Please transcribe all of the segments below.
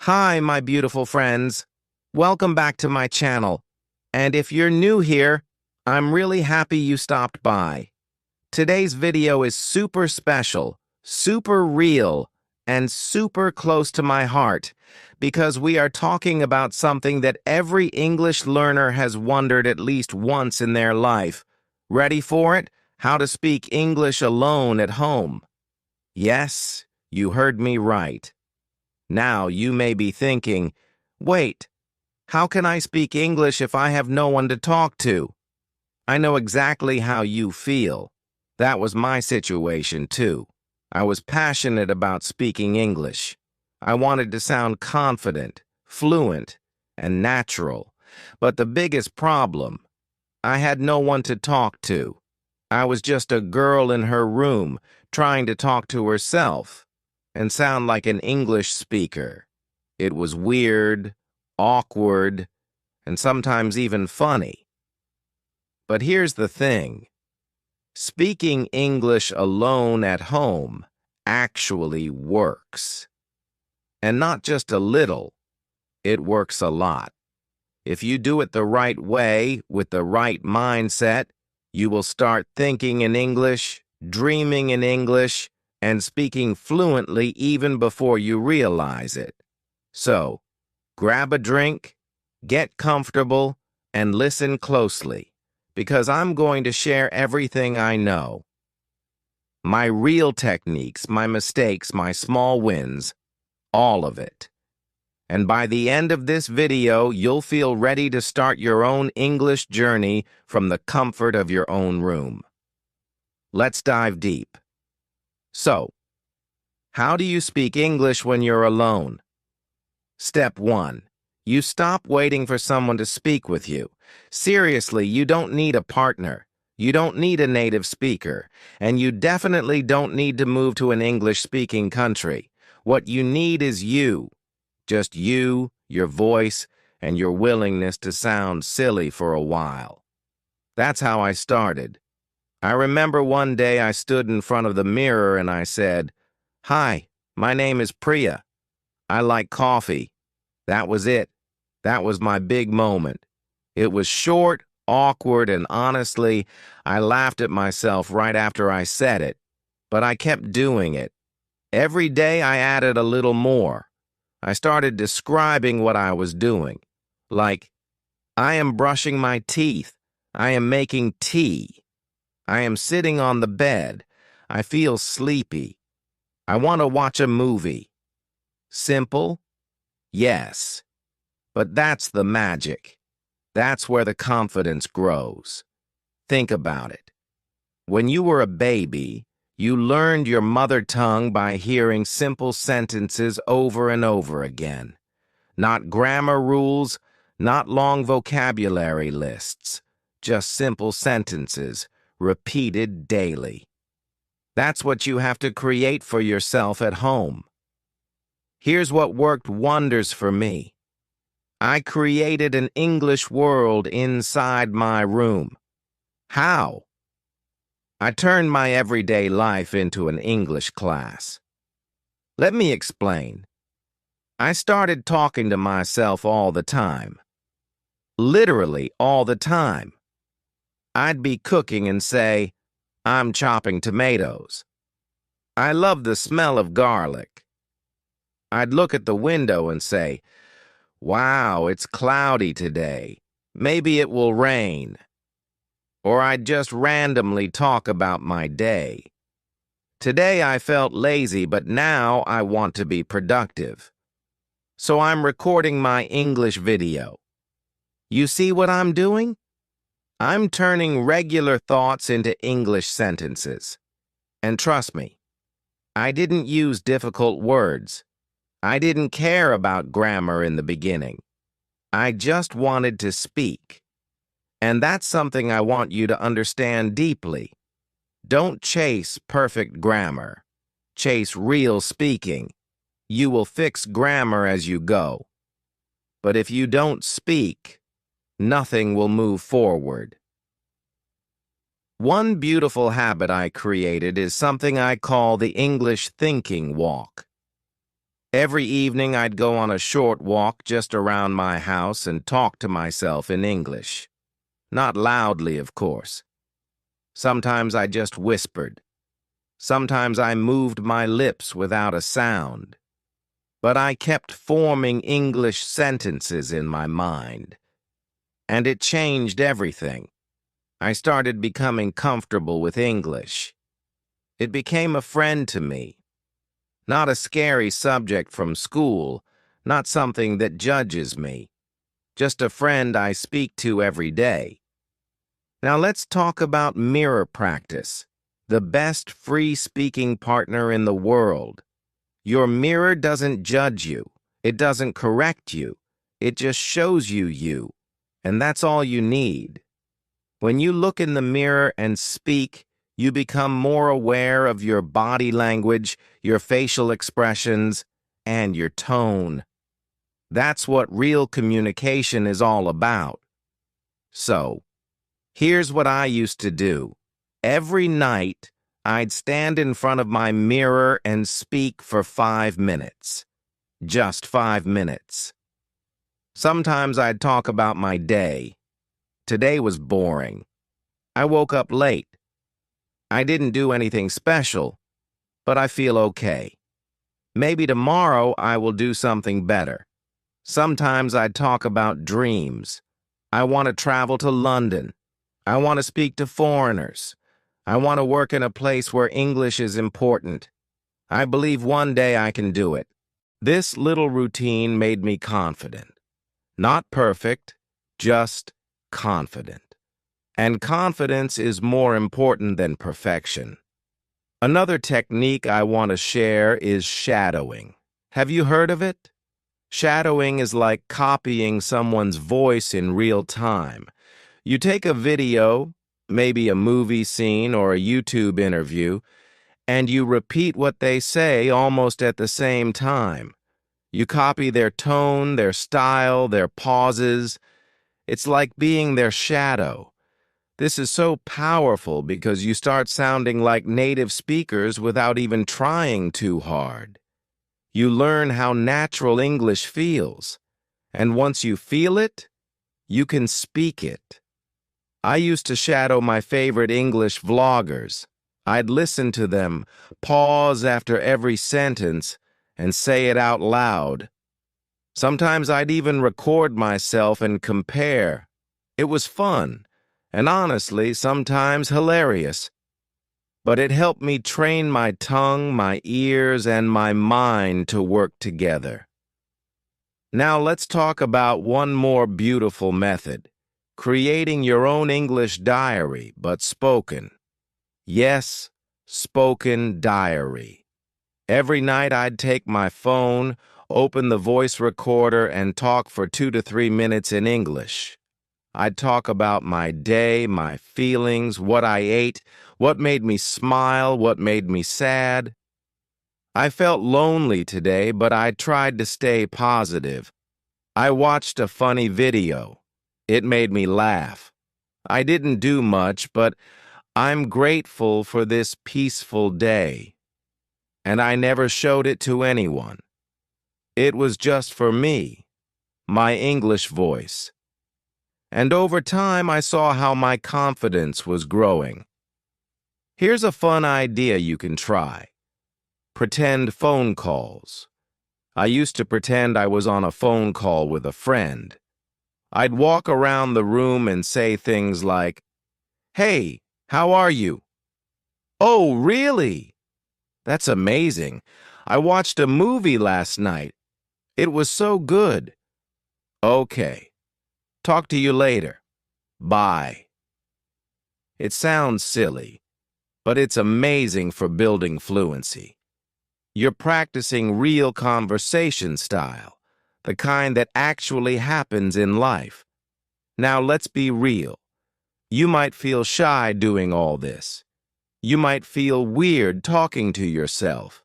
Hi, my beautiful friends. Welcome back to my channel. And if you're new here, I'm really happy you stopped by. Today's video is super special, super real, and super close to my heart because we are talking about something that every English learner has wondered at least once in their life. Ready for it? How to speak English alone at home. Yes, you heard me right. Now you may be thinking, wait, how can I speak English if I have no one to talk to? I know exactly how you feel. That was my situation too. I was passionate about speaking English. I wanted to sound confident, fluent, and natural. But the biggest problem, I had no one to talk to. I was just a girl in her room trying to talk to herself and sound like an English speaker. It was weird, awkward, and sometimes even funny. But here's the thing. Speaking English alone at home actually works. And not just a little, it works a lot. If you do it the right way, with the right mindset, you will start thinking in English, dreaming in English, and speaking fluently even before you realize it. So, grab a drink, get comfortable, and listen closely, because I'm going to share everything I know. My real techniques, my mistakes, my small wins, all of it. And by the end of this video, you'll feel ready to start your own English journey from the comfort of your own room. Let's dive deep. So, how do you speak English when you're alone? Step 1. You stop waiting for someone to speak with you. Seriously, you don't need a partner. You don't need a native speaker. And you definitely don't need to move to an English-speaking country. What you need is you. Just you, your voice, and your willingness to sound silly for a while. That's how I started. I remember one day I stood in front of the mirror and I said, "Hi, my name is Priya. I like coffee." That was it. That was my big moment. It was short, awkward, and honestly, I laughed at myself right after I said it. But I kept doing it. Every day I added a little more. I started describing what I was doing. Like, I am brushing my teeth. I am making tea. I am sitting on the bed. I feel sleepy. I want to watch a movie. Simple? Yes. But that's the magic. That's where the confidence grows. Think about it. When you were a baby, you learned your mother tongue by hearing simple sentences over and over again. Not grammar rules, not long vocabulary lists, just simple sentences, repeated daily. That's what you have to create for yourself at home. Here's what worked wonders for me. I created an English world inside my room. How? I turned my everyday life into an English class. Let me explain. I started talking to myself all the time. Literally all the time. I'd be cooking and say, "I'm chopping tomatoes." "I love the smell of garlic." I'd look at the window and say, "Wow, it's cloudy today. Maybe it will rain." Or I'd just randomly talk about my day. Today I felt lazy, but now I want to be productive. So I'm recording my English video. You see what I'm doing? I'm turning regular thoughts into English sentences. And trust me, I didn't use difficult words. I didn't care about grammar in the beginning. I just wanted to speak. And that's something I want you to understand deeply. Don't chase perfect grammar. Chase real speaking. You will fix grammar as you go. But if you don't speak, nothing will move forward. One beautiful habit I created is something I call the English thinking walk. Every evening I'd go on a short walk just around my house and talk to myself in English. Not loudly, of course. Sometimes I just whispered. Sometimes I moved my lips without a sound. But I kept forming English sentences in my mind. And it changed everything. I started becoming comfortable with English. It became a friend to me. Not a scary subject from school, not something that judges me. Just a friend I speak to every day. Now let's talk about mirror practice, the best free-speaking partner in the world. Your mirror doesn't judge you. It doesn't correct you. It just shows you you. And that's all you need. When you look in the mirror and speak, you become more aware of your body language, your facial expressions, and your tone. That's what real communication is all about. So, here's what I used to do. Every night, I'd stand in front of my mirror and speak for 5 minutes. Just 5 minutes. Sometimes I'd talk about my day. Today was boring. I woke up late. I didn't do anything special, but I feel okay. Maybe tomorrow I will do something better. Sometimes I'd talk about dreams. I want to travel to London. I want to speak to foreigners. I want to work in a place where English is important. I believe one day I can do it. This little routine made me confident. Not perfect, just confident. And confidence is more important than perfection. Another technique I want to share is shadowing. Have you heard of it? Shadowing is like copying someone's voice in real time. You take a video, maybe a movie scene or a YouTube interview, and you repeat what they say almost at the same time. You copy their tone, their style, their pauses. It's like being their shadow. This is so powerful because you start sounding like native speakers without even trying too hard. You learn how natural English feels, and once you feel it, you can speak it. I used to shadow my favorite English vloggers. I'd listen to them, pause after every sentence, and say it out loud. Sometimes I'd even record myself and compare. It was fun, and honestly, sometimes hilarious. But it helped me train my tongue, my ears, and my mind to work together. Now let's talk about one more beautiful method. Creating your own English diary, but spoken. Yes, spoken diary. Every night I'd take my phone, open the voice recorder, and talk for 2 to 3 minutes in English. I'd talk about my day, my feelings, what I ate, what made me smile, what made me sad. I felt lonely today, but I tried to stay positive. I watched a funny video. It made me laugh. I didn't do much, but I'm grateful for this peaceful day. And I never showed it to anyone. It was just for me, my English voice. And over time, I saw how my confidence was growing. Here's a fun idea you can try. Pretend phone calls. I used to pretend I was on a phone call with a friend. I'd walk around the room and say things like, "Hey, how are you?" "Oh, really? That's amazing. I watched a movie last night. It was so good." "Okay. Talk to you later. Bye." It sounds silly, but it's amazing for building fluency. You're practicing real conversation style, the kind that actually happens in life. Now let's be real. You might feel shy doing all this. You might feel weird talking to yourself.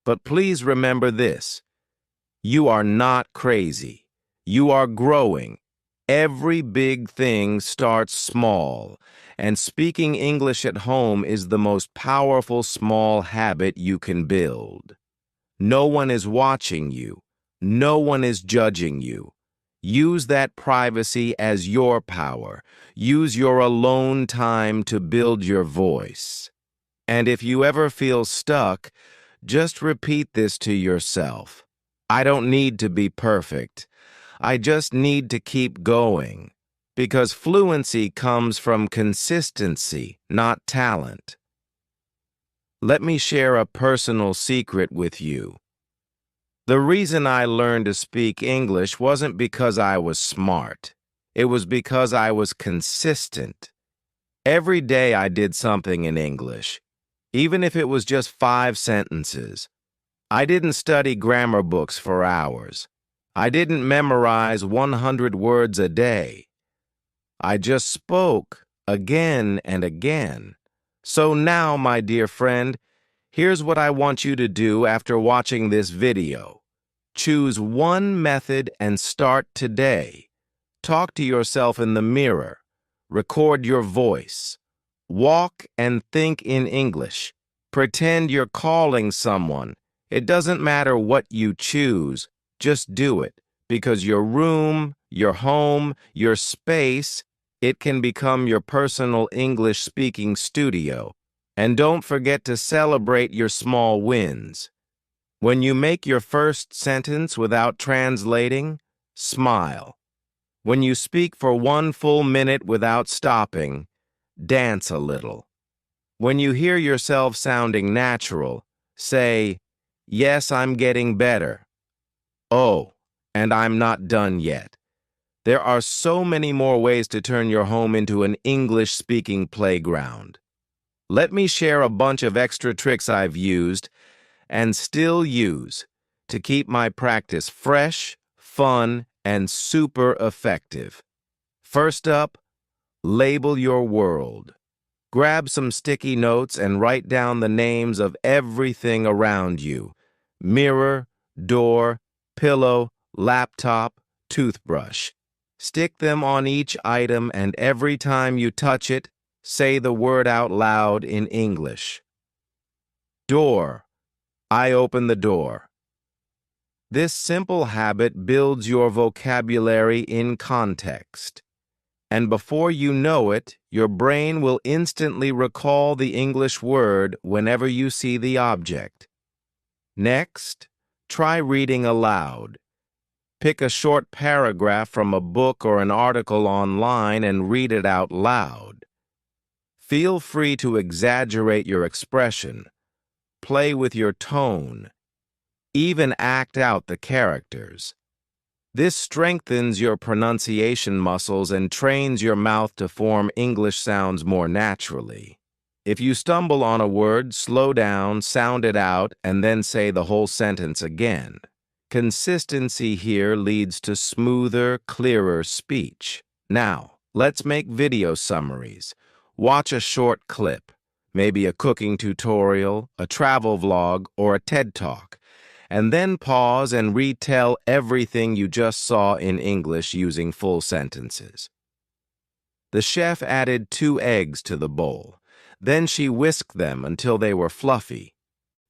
But please remember this. You are not crazy. You are growing. Every big thing starts small, and speaking English at home is the most powerful small habit you can build. No one is watching you. No one is judging you. Use that privacy as your power. Use your alone time to build your voice. And if you ever feel stuck, just repeat this to yourself. I don't need to be perfect. I just need to keep going. Because fluency comes from consistency, not talent. Let me share a personal secret with you. The reason I learned to speak English wasn't because I was smart. It was because I was consistent. Every day I did something in English, even if it was just 5 sentences. I didn't study grammar books for hours. I didn't memorize 100 words a day. I just spoke again and again. So now, my dear friend, here's what I want you to do after watching this video. Choose one method and start today. Talk to yourself in the mirror. Record your voice. Walk and think in English. Pretend you're calling someone. It doesn't matter what you choose. Just do it. Because your room, your home, your space, it can become your personal English speaking studio. And don't forget to celebrate your small wins. When you make your first sentence without translating, smile. When you speak for 1 full minute without stopping, dance a little. When you hear yourself sounding natural, say, "Yes, I'm getting better." Oh, and I'm not done yet. There are so many more ways to turn your home into an English-speaking playground. Let me share a bunch of extra tricks I've used and still use to keep my practice fresh, fun, and super effective. First up, label your world. Grab some sticky notes and write down the names of everything around you. Mirror, door, pillow, laptop, toothbrush. Stick them on each item, and every time you touch it, say the word out loud in English. Door. I open the door. This simple habit builds your vocabulary in context. And before you know it, your brain will instantly recall the English word whenever you see the object. Next, try reading aloud. Pick a short paragraph from a book or an article online and read it out loud. Feel free to exaggerate your expression, play with your tone, even act out the characters. This strengthens your pronunciation muscles and trains your mouth to form English sounds more naturally. If you stumble on a word, slow down, sound it out, and then say the whole sentence again. Consistency here leads to smoother, clearer speech. Now, let's make video summaries. Watch a short clip, maybe a cooking tutorial, a travel vlog, or a TED Talk, and then pause and retell everything you just saw in English using full sentences. The chef added 2 eggs to the bowl. Then she whisked them until they were fluffy.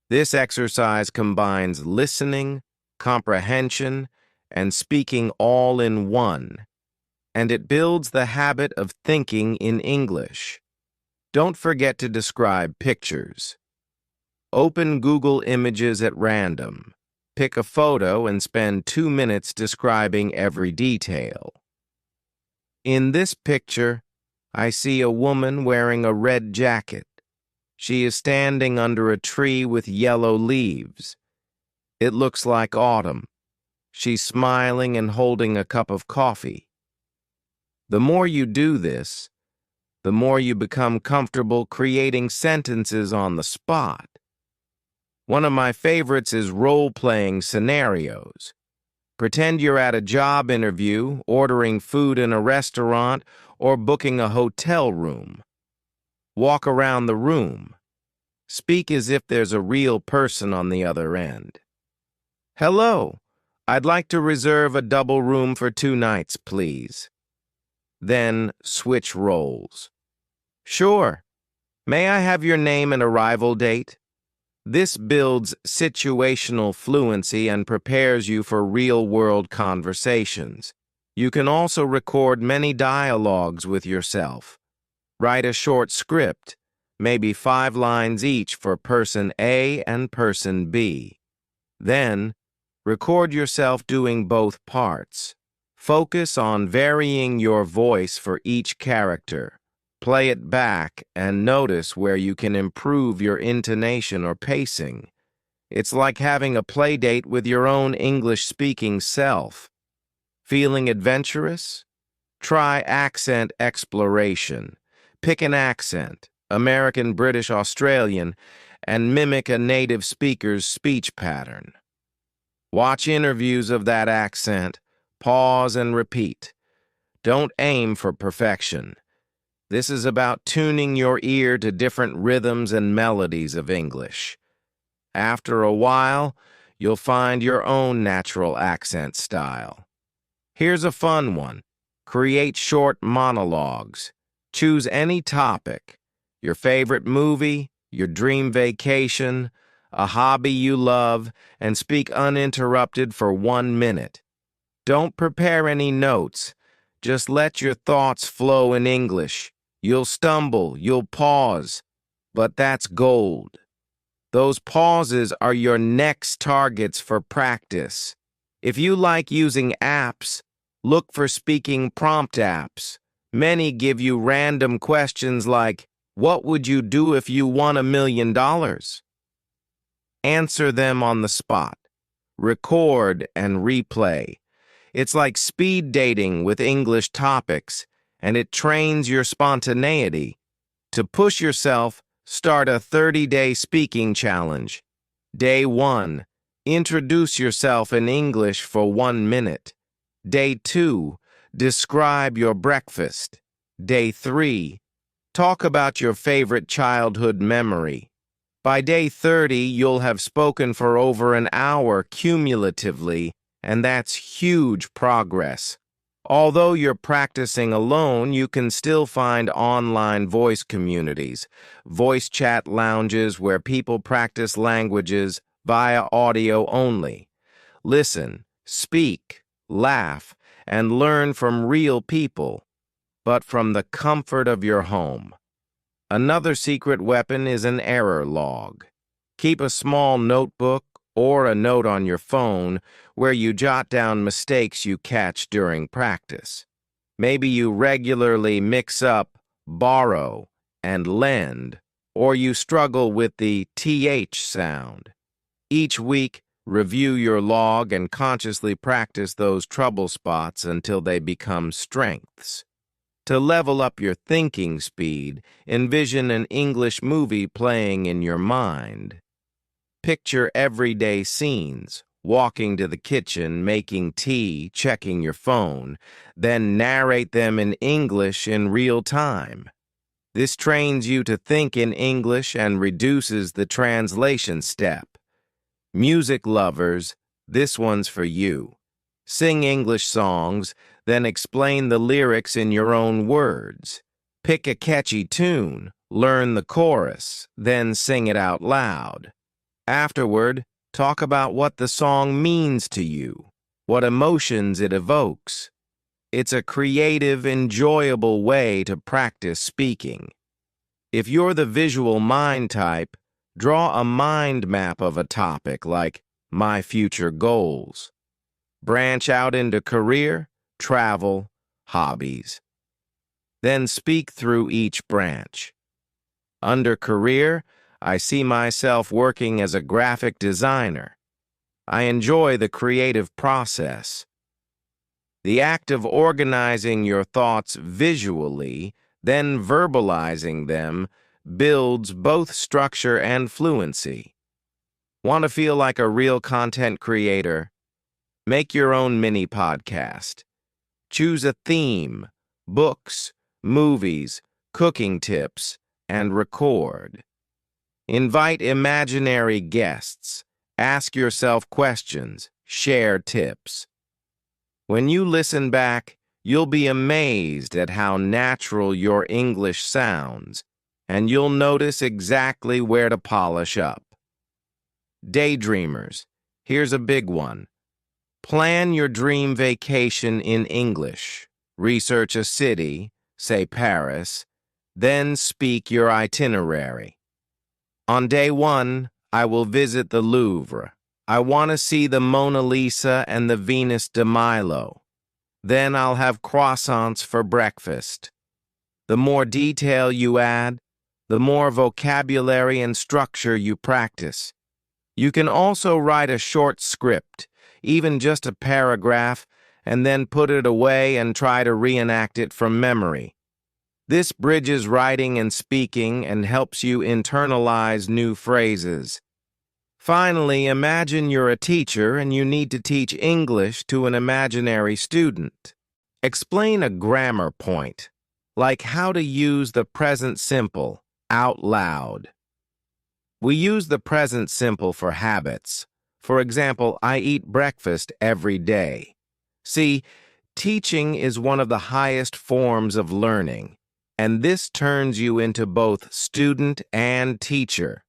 This exercise combines listening, comprehension, and speaking all in one, and it builds the habit of thinking in English. Don't forget to describe pictures. Open Google Images at random. Pick a photo and spend 2 minutes describing every detail. In this picture, I see a woman wearing a red jacket. She is standing under a tree with yellow leaves. It looks like autumn. She's smiling and holding a cup of coffee. The more you do this, the more you become comfortable creating sentences on the spot. One of my favorites is role-playing scenarios. Pretend you're at a job interview, ordering food in a restaurant, or booking a hotel room. Walk around the room. Speak as if there's a real person on the other end. "Hello, I'd like to reserve a double room for 2 nights, please." Then switch roles. "Sure. May I have your name and arrival date?" This builds situational fluency and prepares you for real-world conversations. You can also record many dialogues with yourself. Write a short script, maybe 5 lines each for person A and person B. Then, record yourself doing both parts. Focus on varying your voice for each character. Play it back and notice where you can improve your intonation or pacing. It's like having a play date with your own English-speaking self. Feeling adventurous? Try accent exploration. Pick an accent, American, British, Australian, and mimic a native speaker's speech pattern. Watch interviews of that accent, pause and repeat. Don't aim for perfection. This is about tuning your ear to different rhythms and melodies of English. After a while, you'll find your own natural accent style. Here's a fun one. Create short monologues. Choose any topic, your favorite movie, your dream vacation, a hobby you love, and speak uninterrupted for 1 minute. Don't prepare any notes. Just let your thoughts flow in English. You'll stumble, you'll pause, but that's gold. Those pauses are your next targets for practice. If you like using apps, look for speaking prompt apps. Many give you random questions like, "What would you do if you won $1 million?" Answer them on the spot. Record and replay. It's like speed dating with English topics, and it trains your spontaneity. To push yourself, start a 30-day speaking challenge. Day 1, introduce yourself in English for 1 minute. Day 2, describe your breakfast. Day 3, talk about your favorite childhood memory. By day 30, you'll have spoken for over an hour cumulatively, and that's huge progress. Although you're practicing alone, you can still find online voice communities, voice chat lounges where people practice languages via audio only. Listen, speak, laugh, and learn from real people, but from the comfort of your home. Another secret weapon is an error log. Keep a small notebook or a note on your phone where you jot down mistakes you catch during practice. Maybe you regularly mix up borrow and lend, or you struggle with the TH sound. Each week, review your log and consciously practice those trouble spots until they become strengths. To level up your thinking speed, envision an English movie playing in your mind. Picture everyday scenes, walking to the kitchen, making tea, checking your phone, then narrate them in English in real time. This trains you to think in English and reduces the translation step. Music lovers, this one's for you. Sing English songs, then explain the lyrics in your own words. Pick a catchy tune, learn the chorus, then sing it out loud. Afterward, talk about what the song means to you, what emotions it evokes. It's a creative, enjoyable way to practice speaking. If you're the visual mind type, draw a mind map of a topic like my future goals. Branch out into career, travel, hobbies. Then speak through each branch. Under career, I see myself working as a graphic designer. I enjoy the creative process. The act of organizing your thoughts visually, then verbalizing them, builds both structure and fluency. Want to feel like a real content creator? Make your own mini podcast. Choose a theme, books, movies, cooking tips, and record. Invite imaginary guests. Ask yourself questions. Share tips. When you listen back, you'll be amazed at how natural your English sounds, and you'll notice exactly where to polish up. Daydreamers, here's a big one. Plan your dream vacation in English. Research a city, say Paris, then speak your itinerary. On day 1, I will visit the Louvre. I want to see the Mona Lisa and the Venus de Milo. Then I'll have croissants for breakfast. The more detail you add, the more vocabulary and structure you practice. You can also write a short script, even just a paragraph, and then put it away and try to reenact it from memory. This bridges writing and speaking and helps you internalize new phrases. Finally, imagine you're a teacher and you need to teach English to an imaginary student. Explain a grammar point, like how to use the present simple out loud. We use the present simple for habits. For example, I eat breakfast every day. See, teaching is one of the highest forms of learning, and this turns you into both student and teacher.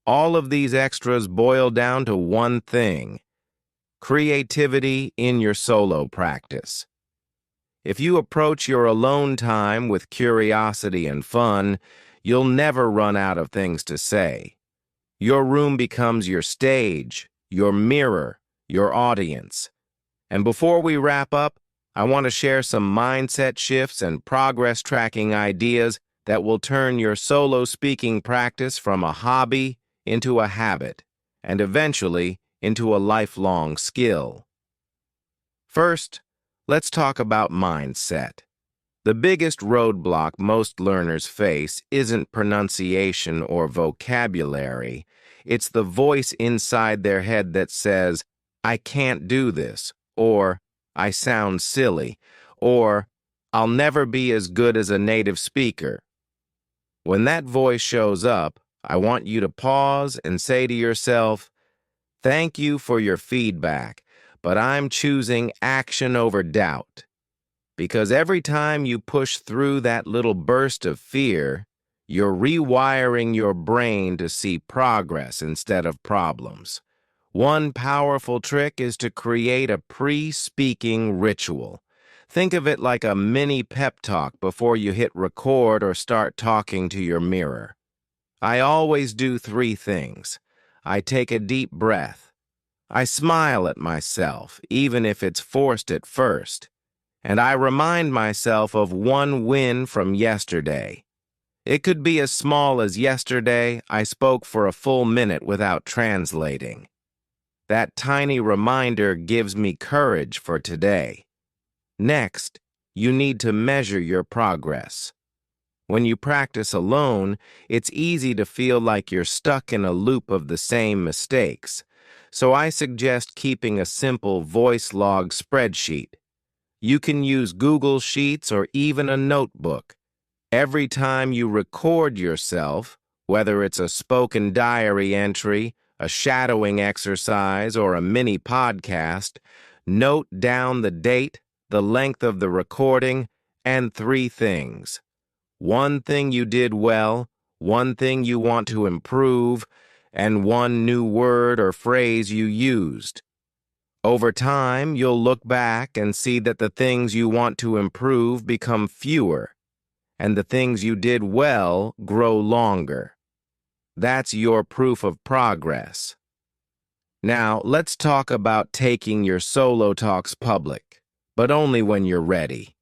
All of these extras boil down to one thing: creativity in your solo practice. If you approach your alone time with curiosity and fun, you'll never run out of things to say. Your room becomes your stage, your mirror, your audience. And before we wrap up, I want to share some mindset shifts and progress tracking ideas that will turn your solo speaking practice from a hobby into a habit, and eventually into a lifelong skill. First, let's talk about mindset. The biggest roadblock most learners face isn't pronunciation or vocabulary. It's the voice inside their head that says, "I can't do this," or "I sound silly," or "I'll never be as good as a native speaker." When that voice shows up, I want you to pause and say to yourself, "Thank you for your feedback, but I'm choosing action over doubt." Because every time you push through that little burst of fear, you're rewiring your brain to see progress instead of problems. One powerful trick is to create a pre-speaking ritual. Think of it like a mini pep talk before you hit record or start talking to your mirror. I always do 3 things. I take a deep breath. I smile at myself, even if it's forced at first. And I remind myself of one win from yesterday. It could be as small as yesterday I spoke for a full minute without translating. That tiny reminder gives me courage for today. Next, you need to measure your progress. When you practice alone, it's easy to feel like you're stuck in a loop of the same mistakes. So I suggest keeping a simple voice log spreadsheet. You can use Google Sheets or even a notebook. Every time you record yourself, whether it's a spoken diary entry, a shadowing exercise, or a mini podcast, note down the date, the length of the recording, and 3 things. One thing you did well, one thing you want to improve, and one new word or phrase you used. Over time, you'll look back and see that the things you want to improve become fewer, and the things you did well grow longer. That's your proof of progress. Now, let's talk about taking your solo talks public, but only when you're ready.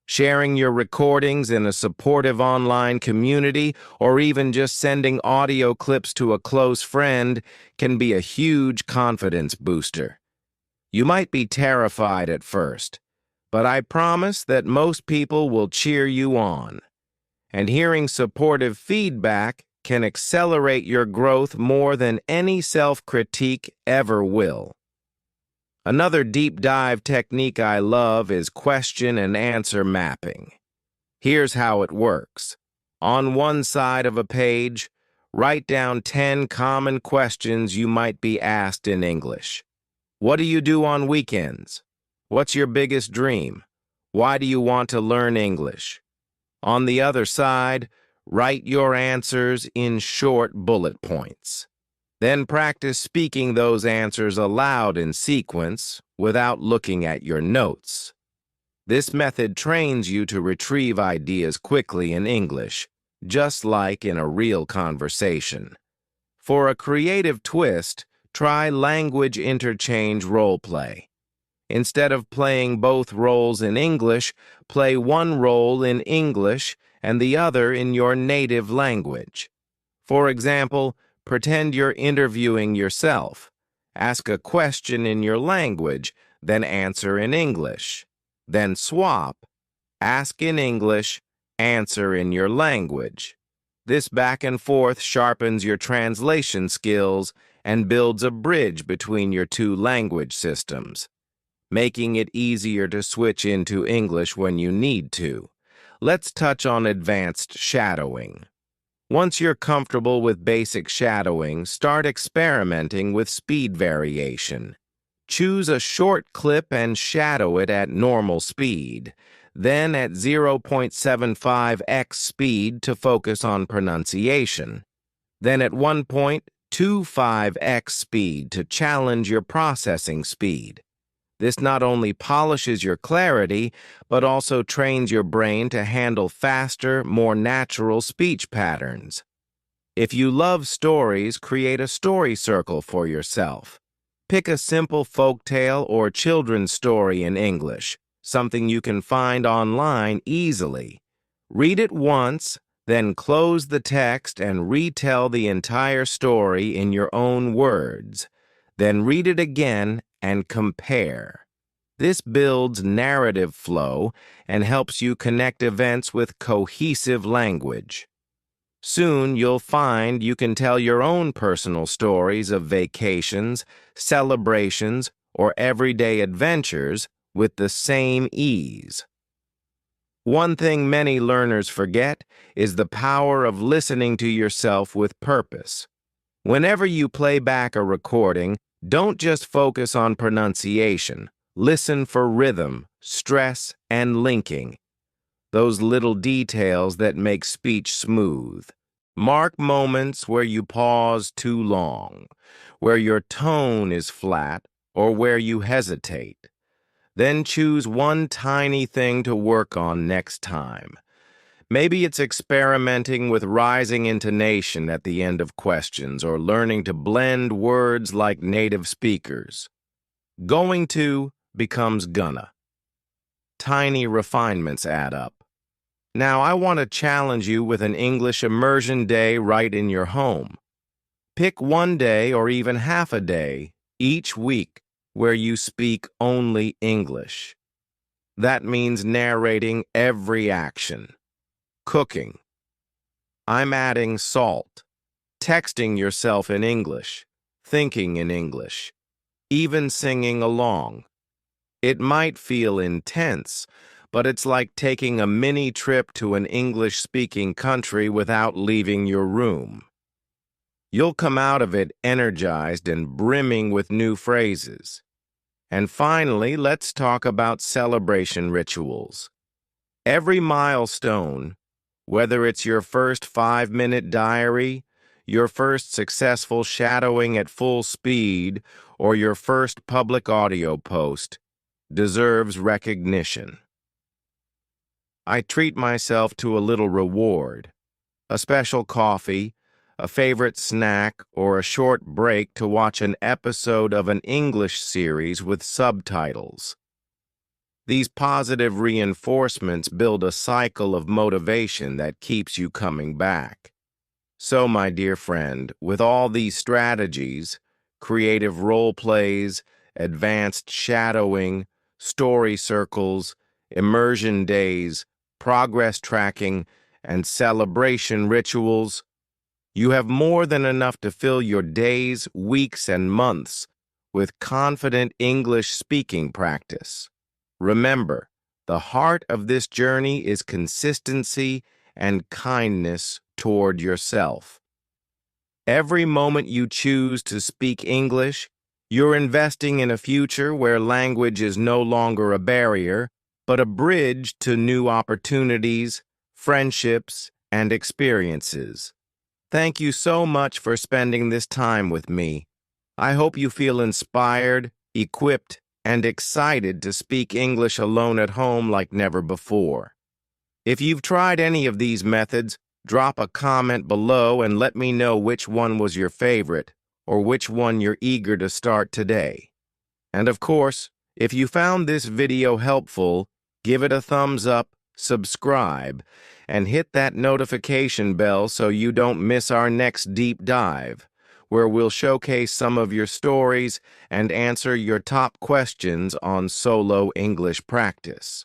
Sharing your recordings in a supportive online community or even just sending audio clips to a close friend can be a huge confidence booster. You might be terrified at first, but I promise that most people will cheer you on. And hearing supportive feedback can accelerate your growth more than any self-critique ever will. Another deep dive technique I love is question and answer mapping. Here's how it works. On one side of a page, write down 10 common questions you might be asked in English. What do you do on weekends? What's your biggest dream? Why do you want to learn English? On the other side, write your answers in short bullet points. Then practice speaking those answers aloud in sequence without looking at your notes. This method trains you to retrieve ideas quickly in English, just like in a real conversation. For a creative twist, try language interchange roleplay. Instead of playing both roles in English, play one role in English and the other in your native language. For example, pretend you're interviewing yourself. Ask a question in your language, then answer in English. Then swap. Ask in English, answer in your language. This back and forth sharpens your translation skills and builds a bridge between your two language systems, making it easier to switch into English when you need to. Let's touch on advanced shadowing. Once you're comfortable with basic shadowing, start experimenting with speed variation. Choose a short clip and shadow it at normal speed, then at 0.75x speed to focus on pronunciation, then at 1.25x speed to challenge your processing speed. This not only polishes your clarity, but also trains your brain to handle faster, more natural speech patterns. If you love stories, create a story circle for yourself. Pick a simple folktale or children's story in English, something you can find online easily. Read it once, then close the text and retell the entire story in your own words. Then read it again and compare. This builds narrative flow and helps you connect events with cohesive language. Soon you'll find you can tell your own personal stories of vacations, celebrations, or everyday adventures with the same ease. One thing many learners forget is the power of listening to yourself with purpose. Whenever you play back a recording, don't just focus on pronunciation. Listen for rhythm, stress, and linking. Those little details that make speech smooth. Mark moments where you pause too long, where your tone is flat, or where you hesitate. Then choose one tiny thing to work on next time. Maybe it's experimenting with rising intonation at the end of questions or learning to blend words like native speakers. Going to becomes gonna. Tiny refinements add up. Now I want to challenge you with an English immersion day right in your home. Pick one day or even half a day each week where you speak only English. That means narrating every action. Cooking. I'm adding salt. Texting yourself in English. Thinking in English. Even singing along. It might feel intense, but it's like taking a mini trip to an English-speaking country without leaving your room. You'll come out of it energized and brimming with new phrases. And finally, let's talk about celebration rituals. Every milestone, whether it's your first 5-minute diary, your first successful shadowing at full speed, or your first public audio post, deserves recognition. I treat myself to a little reward, a special coffee, a favorite snack, or a short break to watch an episode of an English series with subtitles. These positive reinforcements build a cycle of motivation that keeps you coming back. So, my dear friend, with all these strategies, creative role plays, advanced shadowing, story circles, immersion days, progress tracking, and celebration rituals, you have more than enough to fill your days, weeks, and months with confident English speaking practice. Remember, the heart of this journey is consistency and kindness toward yourself. Every moment you choose to speak English, you're investing in a future where language is no longer a barrier, but a bridge to new opportunities, friendships, and experiences. Thank you so much for spending this time with me. I hope you feel inspired, equipped, and excited to speak English alone at home like never before. If you've tried any of these methods, drop a comment below and let me know which one was your favorite or which one you're eager to start today. And of course, if you found this video helpful, give it a thumbs up, subscribe, and hit that notification bell so you don't miss our next deep dive, where we'll showcase some of your stories and answer your top questions on solo English practice.